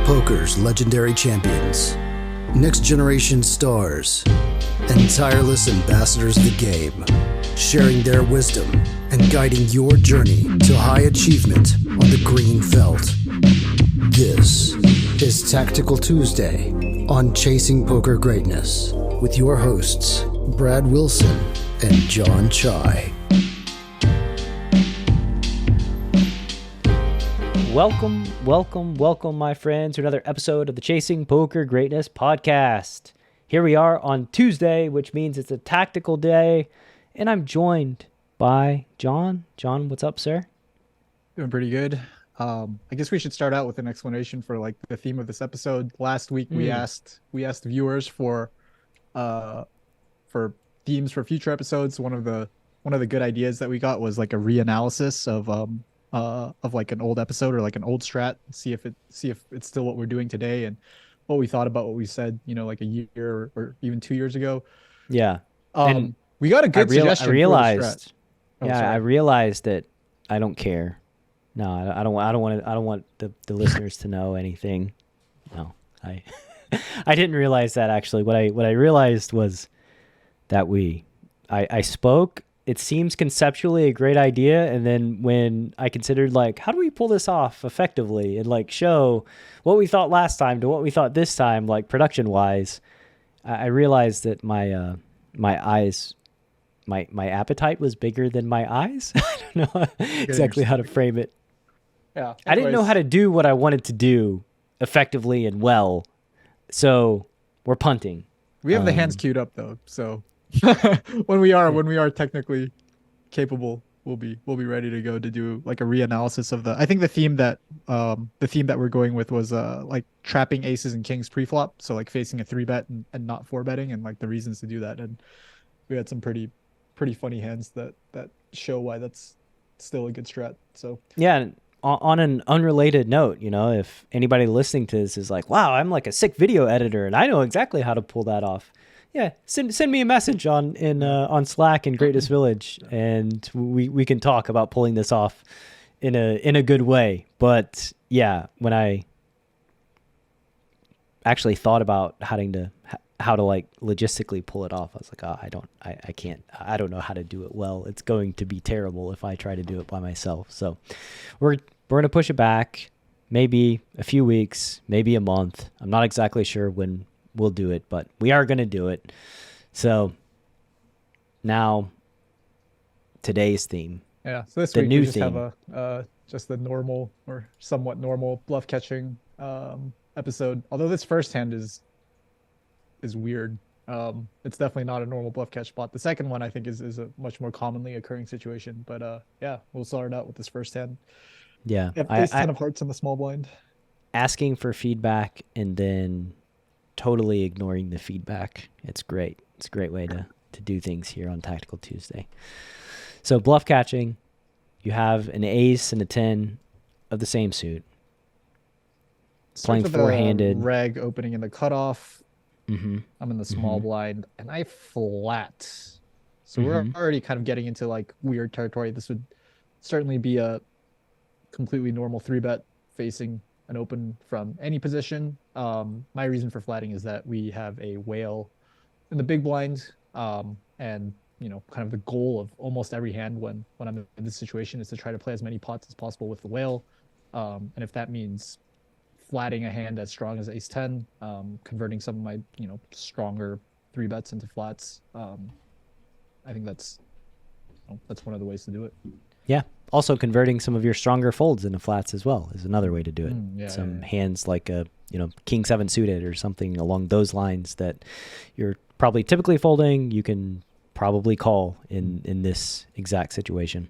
Poker's legendary champions, next generation stars, and tireless ambassadors of the game, sharing their wisdom and guiding your journey to high achievement on the green felt. This is Tactical Tuesday on Chasing Poker Greatness with your hosts, Brad Wilson and John Chai. Welcome, my friends, to another episode of the Chasing Poker Greatness podcast. Here we are on Tuesday, which means it's a tactical day, and I'm joined by John. John, what's up, sir? Doing pretty good. I guess we should start out with an explanation for like the theme of this episode. Last week we asked viewers for themes for future episodes. One of the good ideas that we got was like a reanalysis of like an old episode or like an old strat, see if it's still what we're doing today and what we thought about what we said, like a year or even 2 years ago. Yeah. And we got a good suggestion. I realized, for the strat. I realized that I don't care. No, I don't want the listeners to know anything. No, I didn't realize that actually. What I realized was that I spoke. It seems conceptually a great idea, and then when I considered like, how do we pull this off effectively and like show what we thought last time to what we thought this time, like production wise, I realized that my eyes, my appetite was bigger than my eyes. I don't know exactly how to frame it. Yeah, I didn't know how to do what I wanted to do effectively and well, so we're punting. We have the hands queued up though, so. when we are technically capable, we'll be ready to go to do like a reanalysis of I think the theme that we're going with was like trapping aces and kings pre-flop, so like facing a 3-bet and not 4-betting, and like the reasons to do that. And we had some pretty funny hands that show why that's still a good strat. So yeah. On an unrelated note, if anybody listening to this is like, wow, I'm like a sick video editor and I know exactly how to pull that off. Yeah, send me a message on Slack in Greatest Village, and we can talk about pulling this off in a good way. But yeah, when I actually thought about how to like logistically pull it off, I was like, oh, I can't. I don't know how to do it well. It's going to be terrible if I try to do it by myself. So we're gonna push it back, maybe a few weeks, maybe a month. I'm not exactly sure when we'll do it, but we are going to do it. So now today's theme. Yeah. So this week we just have just the normal or somewhat normal bluff catching episode. Although this first hand is weird. It's definitely not a normal bluff catch spot. The second one I think is a much more commonly occurring situation. But yeah, we'll start out with this first hand. Yeah. Ace 10 of hearts in the small blind. Asking for feedback and then totally ignoring the feedback. It's great. It's a great way to do things here on Tactical Tuesday. So bluff catching, you have an ace and a 10 of the same suit. Playing four-handed. Reg opening in the cutoff. Mm-hmm. I'm in the small blind and I flat. So we're already kind of getting into like weird territory. This would certainly be a completely normal 3-bet facing an open from any position. My reason for flatting is that we have a whale in the big blind, and kind of the goal of almost every hand when I'm in this situation is to try to play as many pots as possible with the whale, and if that means flatting a hand as strong as ace 10, converting some of my stronger 3-bets into flats, I think that's one of the ways to do it. Yeah. Also, converting some of your stronger folds into flats as well is another way to do it. Hands like a king 7 suited or something along those lines that you're probably typically folding, you can probably call in this exact situation.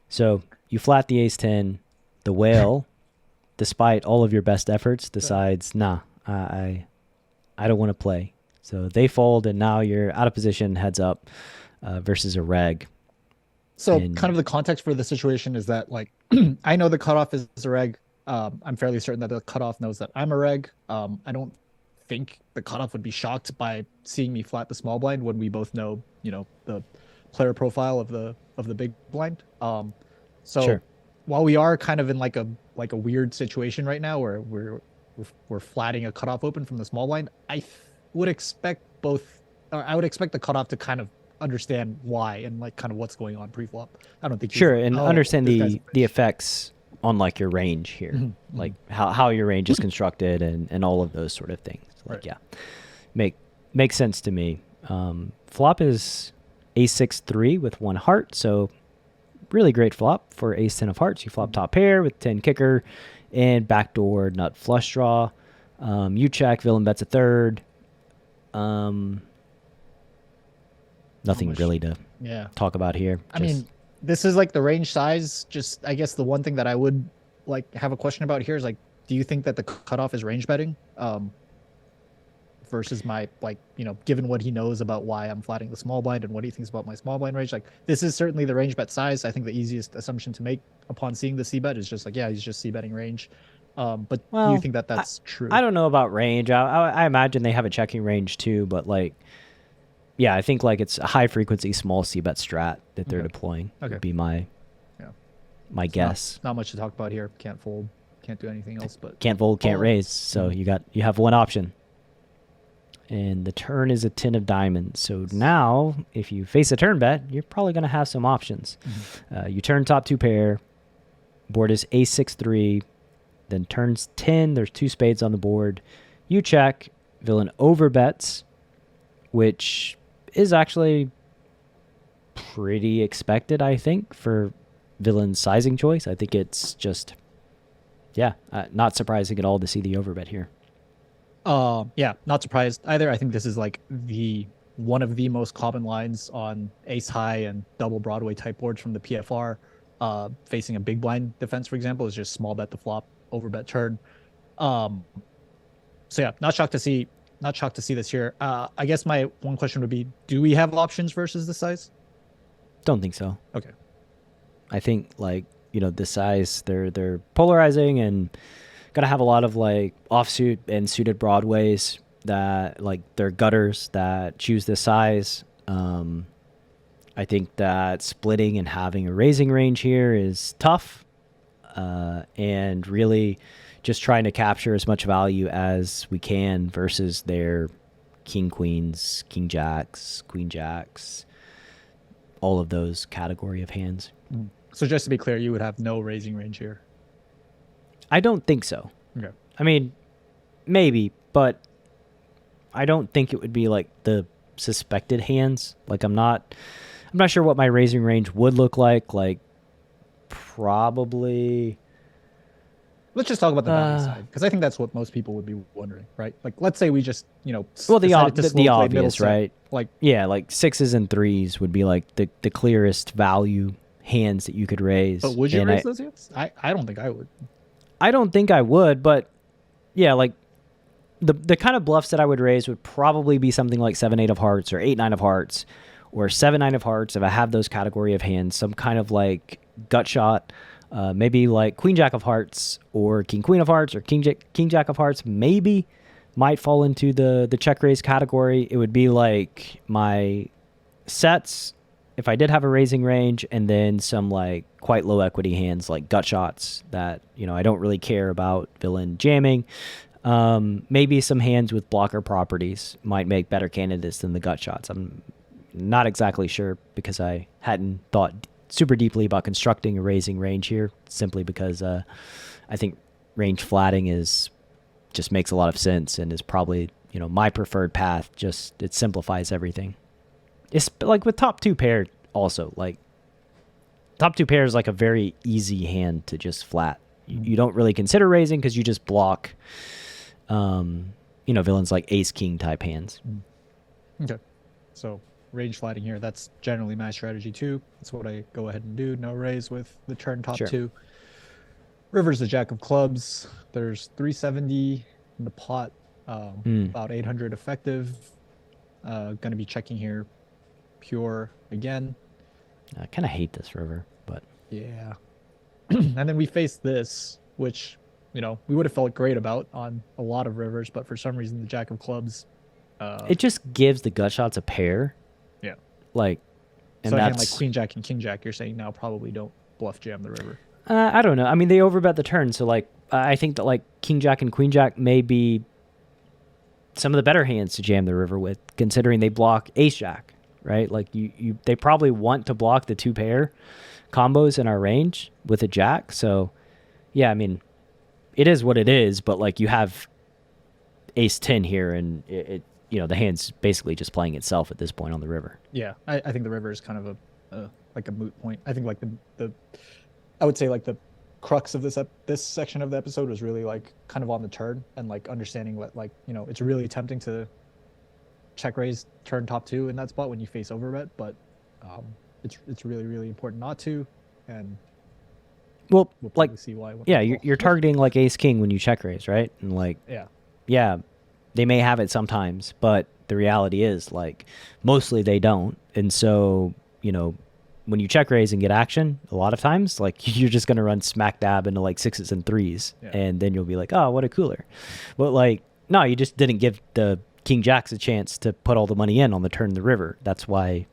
So you flat the ace 10, the whale, despite all of your best efforts, decides, I don't want to play. So they fold, and now you're out of position, heads up, versus a reg. So kind of the context for the situation is that like I know the cutoff is a reg. I'm fairly certain that the cutoff knows that I'm a reg. I don't think the cutoff would be shocked by seeing me flat the small blind when we both know, the player profile of the big blind. So sure. While we are kind of in like a weird situation right now where we're flatting a cutoff open from the small blind, would expect both. Or I would expect the cutoff to kind of understand why and like kind of what's going on pre-flop. I don't think he's Sure, like, and "Oh, understand this guy's the a the fish." effects on like your range here, Mhm, like how your range is constructed and all of those sort of things. Like Right. yeah, makes sense to me. Flop is ace-6-3 with 1 heart, so really great flop for ace-10 of hearts. You flop top pair with 10 kicker and backdoor nut flush draw. You check, villain bets a third. Nothing much- really to Yeah. talk about here. I mean, this is like the range size. Just I guess the one thing that I would like have a question about here is like, do you think that the cutoff is range betting? Versus my like, given what he knows about why I'm flatting the small blind and what he thinks about my small blind range, like this is certainly the range bet size. I think the easiest assumption to make upon seeing the c bet is just like, yeah, he's just c betting range. But do well, you think that that's true? I don't know about range. I imagine they have a checking range too, but like, yeah, I think like it's a high frequency small c bet strat that they're Okay. deploying. Okay. Would be my Yeah. my guess. Not much to talk about here. Can't fold. Can't do anything else. But Can't fold, can't Oh. raise. So you have one option. And the turn is a 10 of diamonds. So now, if you face a turn bet, you're probably going to have some options. You turn top 2 pair. Board is ace-6-3. Then turns 10. There's 2 spades on the board. You check. Villain overbets, which is actually pretty expected, I think, for villain's sizing choice. I think it's just, not surprising at all to see the overbet here. Yeah, not surprised either. I think this is like one of the most common lines on ace high and double Broadway type boards from the PFR. Facing a big blind defense, for example, is just small bet the flop, overbet turn. So yeah, not shocked to see this here. I guess my one question would be, do we have options versus the size? Don't think so. Okay. I think like, the size, they're polarizing and gonna have a lot of like offsuit and suited broadways that like they're gutters that choose this size. I think that splitting and having a raising range here is tough, and really just trying to capture as much value as we can versus their king queens, king jacks, queen jacks, all of those category of hands. So just to be clear, you would have no raising range here. I don't think so. Okay. I mean, maybe, but I don't think it would be like the suspected hands. Like I'm not sure what my raising range would look like. Like probably. Let's just talk about the value side, because I think that's what most people would be wondering, right? Like, let's say we just, Well, decided to the slow play middle obvious, set. right? Like, Yeah, like 6s and 3s would be like the clearest value hands that you could raise. but would you And raise those hands? I don't think I would. I don't think I would, but yeah, like the kind of bluffs that I would raise would probably be something like 7-8 of hearts or 8-9 of hearts or 7-9 of hearts if I have those category of hands, some kind of like gut shot, maybe like queen jack of hearts or king queen of hearts or king jack of hearts maybe might fall into the check raise category. It would be like my sets if I did have a raising range, and then some like quite low equity hands like gut shots that, I don't really care about villain jamming. Maybe some hands with blocker properties might make better candidates than the gut shots. I'm not exactly sure because I hadn't thought super deeply about constructing a raising range here, simply because I think range flatting just makes a lot of sense and is probably, my preferred path. Just it simplifies everything. It's like with top 2 pair also, like top 2 pair is like a very easy hand to just flat. You don't really consider raising because you just block, villains like ace king type hands. Okay. So range flatting here, that's generally my strategy too. That's what I go ahead and do. No raise with the turn top Sure. 2. River's the jack of clubs. There's 370 in the pot, about 800 effective. Going to be checking here pure again. I kind of hate this river, but Yeah. And then we face this, which, we would have felt great about on a lot of rivers, but for some reason the jack of clubs. it just gives the gut shots a pair. Yeah. Like, and So a hand that's like queen jack and king jack, you're saying now probably don't bluff jam the river. I don't know. I mean, they overbet the turn, so like I think that like King Jack and Queen Jack may be some of the better hands to jam the river with, considering they block Ace Jack, right? Like they probably want to block the 2 pair combos in our range with a Jack. So yeah, I mean, it is what it is, but like you have Ace 10 here, and it the hand's basically just playing itself at this point on the river. Yeah, I think the river is kind of a moot point. I think like I would say like the crux of this section of the episode was really like kind of on the turn, and like understanding what, like, it's really tempting to check raise turn top 2 in that spot when you face overbet, but it's really, really important not to. And we'll like see why. Yeah, you're targeting like Ace King when you check raise, right? And like yeah, they may have it sometimes, but the reality is like mostly they don't. And so when you check raise and get action, a lot of times, like, you're just going to run smack dab into like 6s and 3s. Yeah. And then you'll be like, oh, what a cooler. But like, no, you just didn't give the King Jacks a chance to put all the money in on the turn of the river. That's why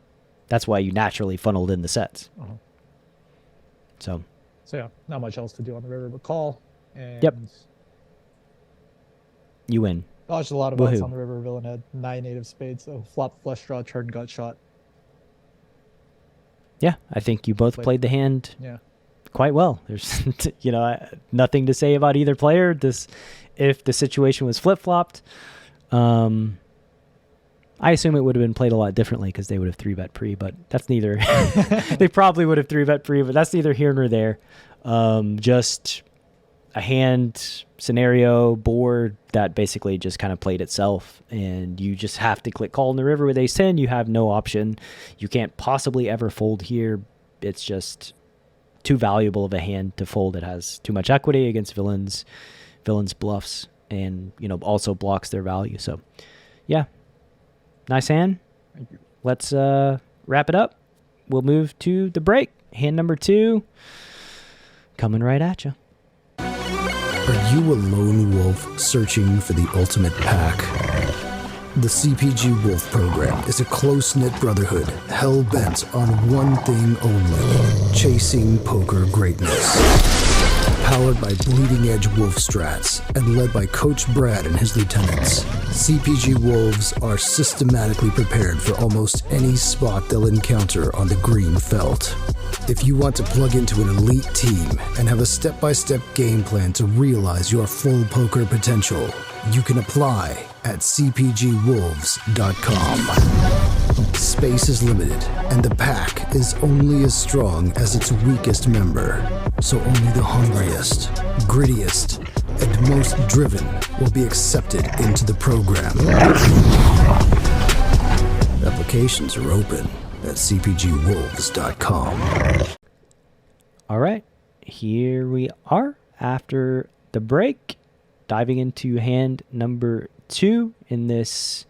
you naturally funneled in the sets. Uh-huh. So yeah, not much else to do on the river but call. And yep. You win. Dodged a lot of bets on the river. Villain had 9-8 of spades, so flop, flush draw, turn, gut shot. Yeah, I think you both played the hand quite well. There's, nothing to say about either player. If the situation was flip-flopped, I assume it would have been played a lot differently because they would have 3-bet pre, but that's neither. They probably would have 3-bet pre, but that's neither here nor there. Just a hand scenario board that basically just kind of played itself, and you just have to click call in the river with Ace 10. You have no option. You can't possibly ever fold here. It's just too valuable of a hand to fold. It has too much equity against villains bluffs, and also blocks their value. So yeah, nice hand. Thank you. Let's wrap it up. We'll move to the break. Hand number 2 coming right at you. Are you a lone wolf searching for the ultimate pack? The CPG Wolf program is a close-knit brotherhood hell-bent on one thing only: chasing poker greatness. Powered by bleeding-edge wolf strats and led by Coach Brad and his lieutenants, CPG Wolves are systematically prepared for almost any spot they'll encounter on the green felt. If you want to plug into an elite team and have a step-by-step game plan to realize your full poker potential, you can apply at cpgwolves.com. Space is limited, and the pack is only as strong as its weakest member. So only the hungriest, grittiest, and most driven will be accepted into the program. Applications are open at cpgwolves.com. All right, here we are after the break, diving into hand number 2 in this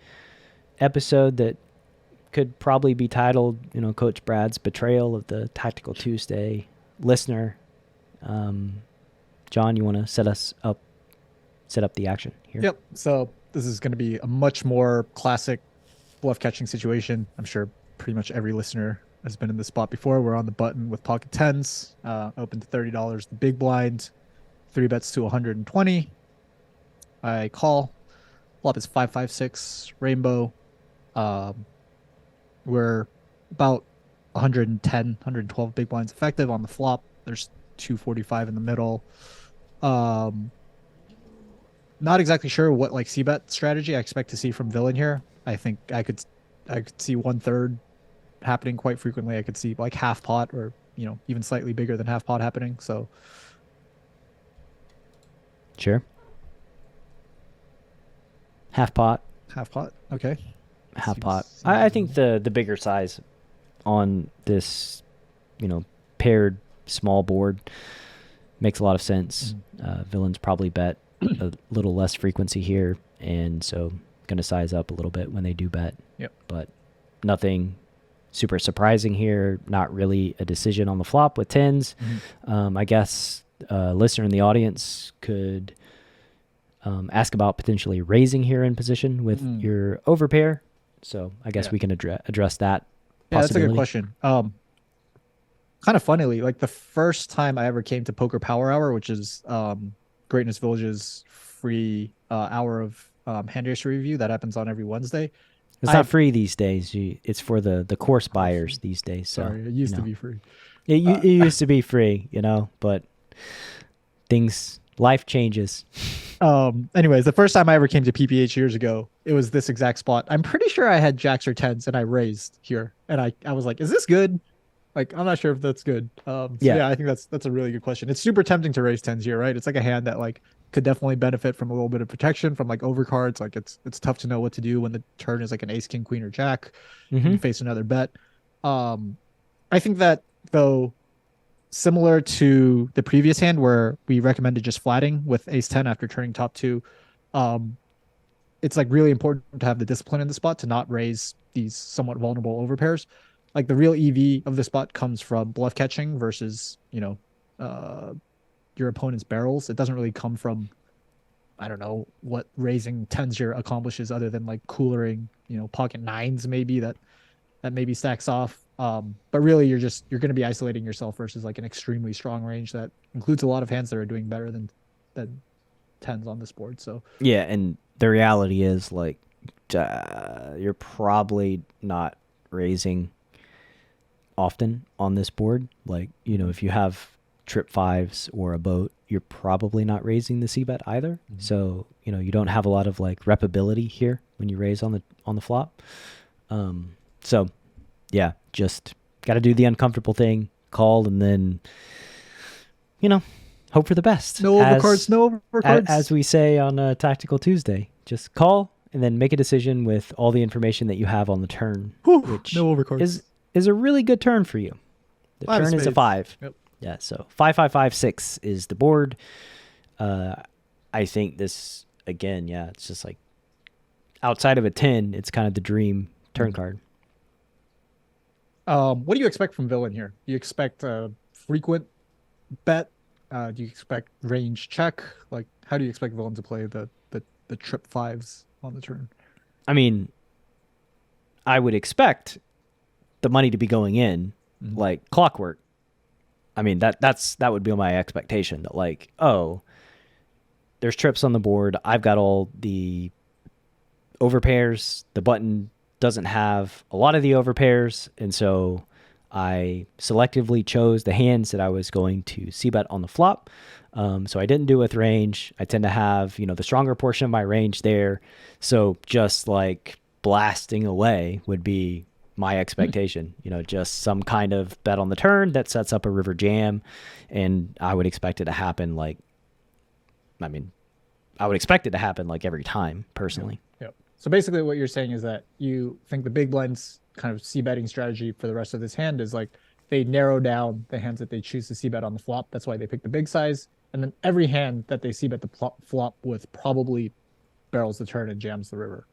episode that could probably be titled, Coach Brad's betrayal of the Tactical Tuesday listener. John, you want to set up the action here? Yep. So this is going to be a much more classic bluff catching situation. I'm sure pretty much every listener has been in this spot before. We're on the button with pocket 10s, open to $30, the big blind, 3 bets to 120. I call. Flop is 5-5-6 rainbow. We're about 110, 112 big blinds effective on the flop. There's 245 in the middle. Not exactly sure what like c-bet strategy I expect to see from villain here. I think I could see 1/3 happening quite frequently. I could see like half pot, or even slightly bigger than half pot happening. So sure. Half pot. Okay. Half pot. I think the bigger size on this, paired small board makes a lot of sense. Villains probably bet a little less frequency here, and so going to size up a little bit when they do bet. Yep. But nothing super surprising here. Not really a decision on the flop with 10s. I guess a listener in the audience could ask about potentially raising here in position with your overpair. So I guess we can address that. Yeah, that's a good question. Kind of funnily, like the first time I ever came to Poker Power Hour, which is Greatness Village's free hour of hand history review that happens on every Wednesday. It's not free these days. It's for the course buyers these days. So, sorry, it used to be free. It used to be free, but life changes. Anyways, the first time I ever came to PPH years ago, it was this exact spot. I'm pretty sure I had jacks or tens and I raised here. And I was like, is this good? Like, I'm not sure if that's good. Yeah, I think that's a really good question. It's super tempting to raise tens here, right? It's like a hand that like could definitely benefit from a little bit of protection from like overcards. Like it's tough to know what to do when the turn is like an ace, king, queen, or jack. And you face another bet. I think that though, similar to the previous hand where we recommended just flatting with ace 10 after turning top two, it's like really important to have the discipline in the spot to not raise these somewhat vulnerable overpairs. Like the real EV of the spot comes from bluff catching versus, your opponent's barrels. It doesn't really come from, I don't know, what raising tens here accomplishes other than like coolering, pocket nines maybe that maybe stacks off. But really you're going to be isolating yourself versus like an extremely strong range that includes a lot of hands that are doing better than tens on this board. So yeah, and the reality is like you're probably not raising often on this board. Like, if you have trip fives or a boat, you're probably not raising the c-bet either. So, you don't have a lot of like repability here when you raise on the flop. So yeah, just got to do the uncomfortable thing, call, and then, hope for the best. No overcards. As we say on Tactical Tuesday, just call and then make a decision with all the information that you have on the turn, which no overcards. is a really good turn for you. The turn is a 5. Yep. Yeah, so 5, 5, 5, 6 is the board. I think this, again, it's just like outside of a 10, it's kind of the dream turn card. What do you expect from villain here? Do you expect a frequent bet? Do you expect range check? Like, how do you expect villain to play the trip fives on the turn? I mean, I would expect the money to be going in like clockwork. I mean, that would be my expectation, that like, oh, there's trips on the board. I've got all the overpairs. The button doesn't have a lot of the overpairs, and so I selectively chose the hands that I was going to c-bet on the flop. So I didn't do it with range. I tend to have, the stronger portion of my range there. So just like blasting away would be my expectation, just some kind of bet on the turn that sets up a river jam. And I would expect it to happen I would expect it to happen like every time personally. Yep. So basically what you're saying is that you think the big blind's kind of c-betting strategy for the rest of this hand is like they narrow down the hands that they choose to c-bet on the flop. That's why they pick the big size. And then every hand that they c-bet the flop with probably barrels the turn and jams the river.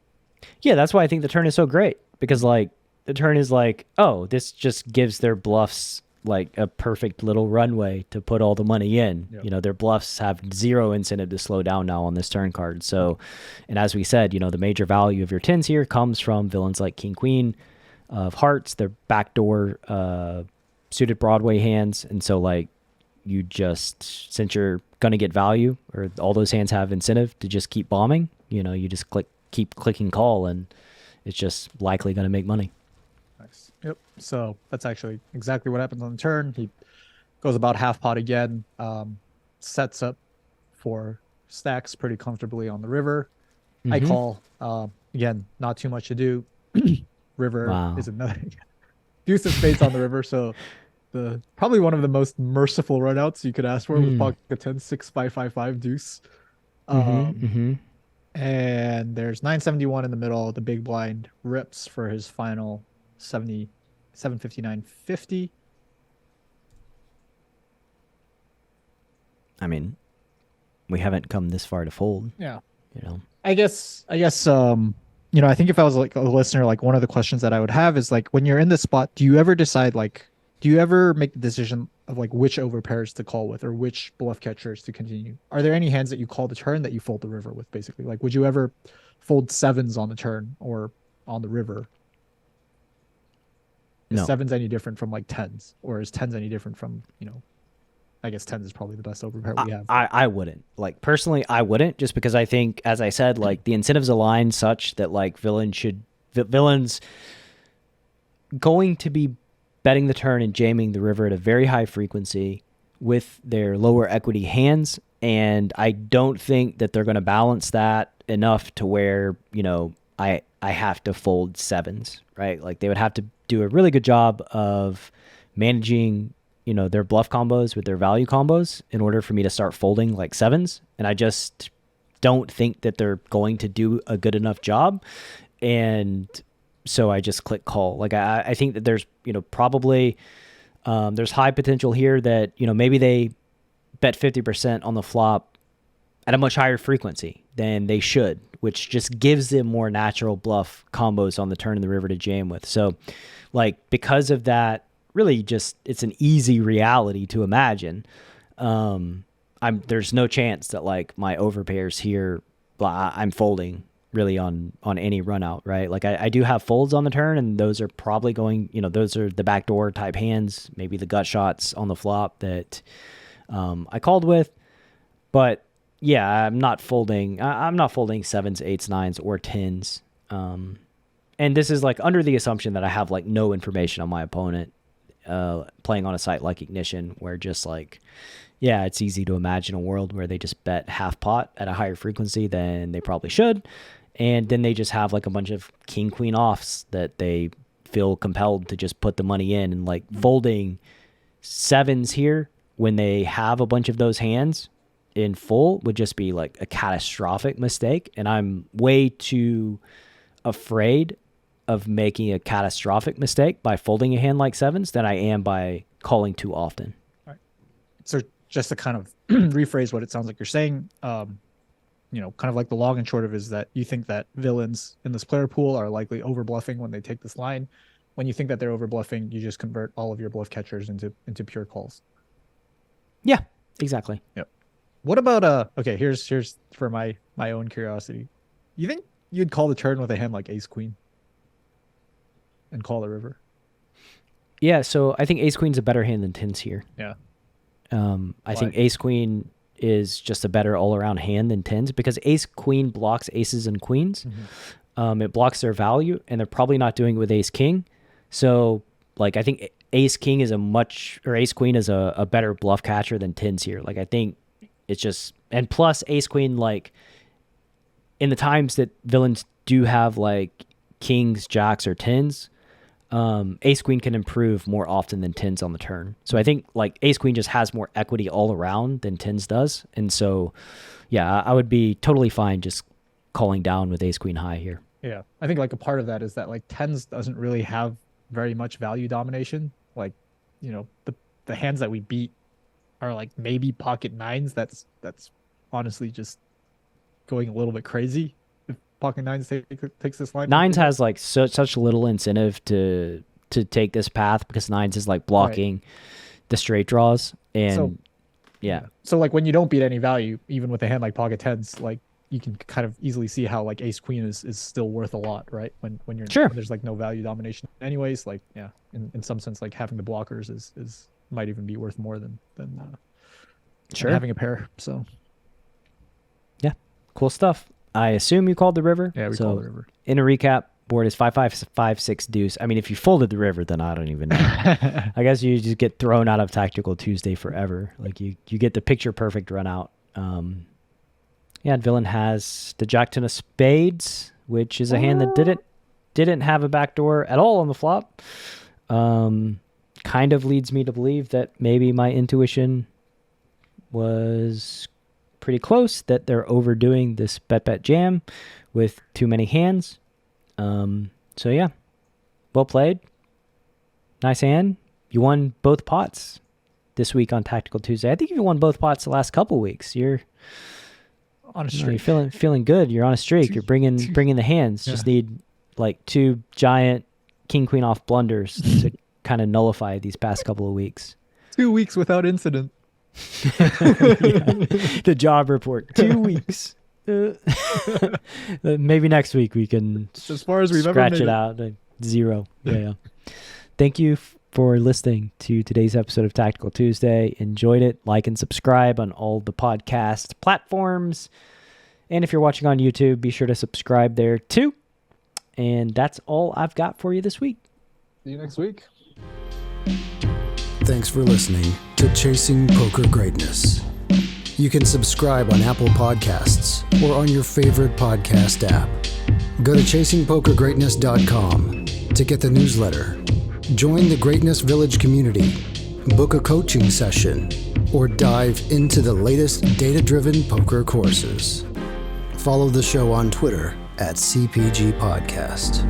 Yeah, that's why I think the turn is so great, because like the turn is like, oh, this just gives their bluffs like a perfect little runway to put all the money in. Yep. Their bluffs have zero incentive to slow down now on this turn card. So, and as we said, the major value of your tens here comes from villains like King Queen of Hearts, their backdoor suited Broadway hands. And so like you just, since you're going to get value, or all those hands have incentive to just keep bombing, you just keep clicking call, and it's just likely going to make money. Nice. Yep. So that's actually exactly what happens on the turn. He goes about half pot again, sets up for stacks pretty comfortably on the river. I call. Again, not too much to do. River is another deuce of spades on the river. So probably one of the most merciful runouts you could ask for with pocket 10, 6, 5, 5, 5 deuce. And there's 971 in the middle. The big blind rips for his final 759.50. I mean, we haven't come this far to fold. Yeah. I guess I think if I was like a listener, like one of the questions that I would have is like, when you're in this spot, do you ever decide, like, do you ever make the decision of like which overpairs to call with or which bluff catchers to continue? Are there any hands that you call the turn that you fold the river with, basically? Like, would you ever fold sevens on the turn or on the river? No. Is sevens any different from like tens, or is tens any different from, I guess tens is probably the best overpair we have. I wouldn't. Like, personally, I wouldn't, just because I think, as I said, like, the incentives align such that, like, villains going to be betting the turn and jamming the river at a very high frequency with their lower equity hands, and I don't think that they're going to balance that enough to where, you know, I have to fold sevens, right? Like, they would have to do a really good job of managing, you know, their bluff combos with their value combos in order for me to start folding like sevens. And I just don't think that they're going to do a good enough job. And so I just click call. Like, I think that there's, you know, probably there's high potential here that, you know, maybe they bet 50% on the flop at a much higher frequency than they should, which just gives them more natural bluff combos on the turn in the river to jam with. So, like, because of that, really just, it's an easy reality to imagine. There's no chance that, like, my overpairs here, I'm folding really on any run out, right? Like, I do have folds on the turn, and those are probably going, you know, those are the backdoor type hands, maybe the gut shots on the flop that I called with. But yeah, I'm not folding sevens, eights, nines, or tens. And this is, like, under the assumption that I have, like, no information on my opponent, playing on a site like Ignition, where just, like, yeah, it's easy to imagine a world where they just bet half pot at a higher frequency than they probably should. And then they just have, like, a bunch of king, queen offs that they feel compelled to just put the money in, and, like, folding sevens here when they have a bunch of those hands in full would just be, like, a catastrophic mistake. And I'm way too afraid of making a catastrophic mistake by folding a hand like sevens than I am by calling too often. All right. So just to kind of rephrase what it sounds like you're saying, you know, kind of like the long and short of it is that you think that villains in this player pool are likely over bluffing when they take this line. When you think that they're over bluffing, you just convert all of your bluff catchers into pure calls. Yeah, exactly. Yep. What about okay, here's for my own curiosity. You think you'd call the turn with a hand like ace queen and call the river? Yeah, so I think ace queen's a better hand than tens here. Yeah. I think ace queen is just a better all-around hand than tens, because ace queen blocks aces and queens. Mm-hmm. It blocks their value, and they're probably not doing it with ace king. So, like, I think ace king is ace queen is a better bluff catcher than tens here. Like, I think it's just, and plus ace queen, like, in the times that villains do have, like, kings, jacks, or tens, ace queen can improve more often than tens on the turn. So I think, like, ace queen just has more equity all around than tens does. And so, yeah, I would be totally fine just calling down with ace queen high here. Yeah. I think, like, a part of that is that, like, tens doesn't really have very much value domination. Like, you know, the hands that we beat are, like, maybe pocket nines. That's honestly just going a little bit crazy if pocket nines takes this line. Nines has, like, such little incentive to take this path, because nines is, like, blocking the straight draws. And so, yeah. So, like, when you don't beat any value, even with a hand like pocket tens, like, you can kind of easily see how, like, ace queen is still worth a lot, right? When you're sure. When there's, like, no value domination anyways. Like, yeah, in some sense, like, having the blockers is might even be worth more than sure having a pair. So yeah, cool stuff. I assume you called the river. Yeah, we called the river. In a recap, board is 5-5-5-6 deuce. I mean, if you folded the river, then I don't even know. I guess you just get thrown out of Tactical Tuesday forever. Like, you get the picture perfect run out. Yeah, and villain has the jack ten of spades, which is a hand that didn't have a backdoor at all on the flop. Kind of leads me to believe that maybe my intuition was pretty close, that they're overdoing this bet jam with too many hands. So yeah, well played. Nice hand. You won both pots this week on Tactical Tuesday. I think you won both pots the last couple weeks. You're on a streak. You're feeling good. You're on a streak. You're bringing the hands. Yeah. Just need, like, two giant king queen off blunders to kind of nullify these past couple of weeks. 2 weeks without incident. The job report. 2 weeks. Maybe next week we can as far as we've scratch ever made it out. 0. Yeah. Thank you for listening to today's episode of Tactical Tuesday. Enjoyed it. Like and subscribe on all the podcast platforms. And if you're watching on YouTube, be sure to subscribe there too. And that's all I've got for you this week. See you next week. Thanks for listening to Chasing Poker Greatness. You can subscribe on Apple Podcasts or on your favorite podcast app. Go to chasingpokergreatness.com to get the newsletter, join the Greatness Village community, book a coaching session, or dive into the latest data-driven poker courses. Follow the show on Twitter at CPG Podcast.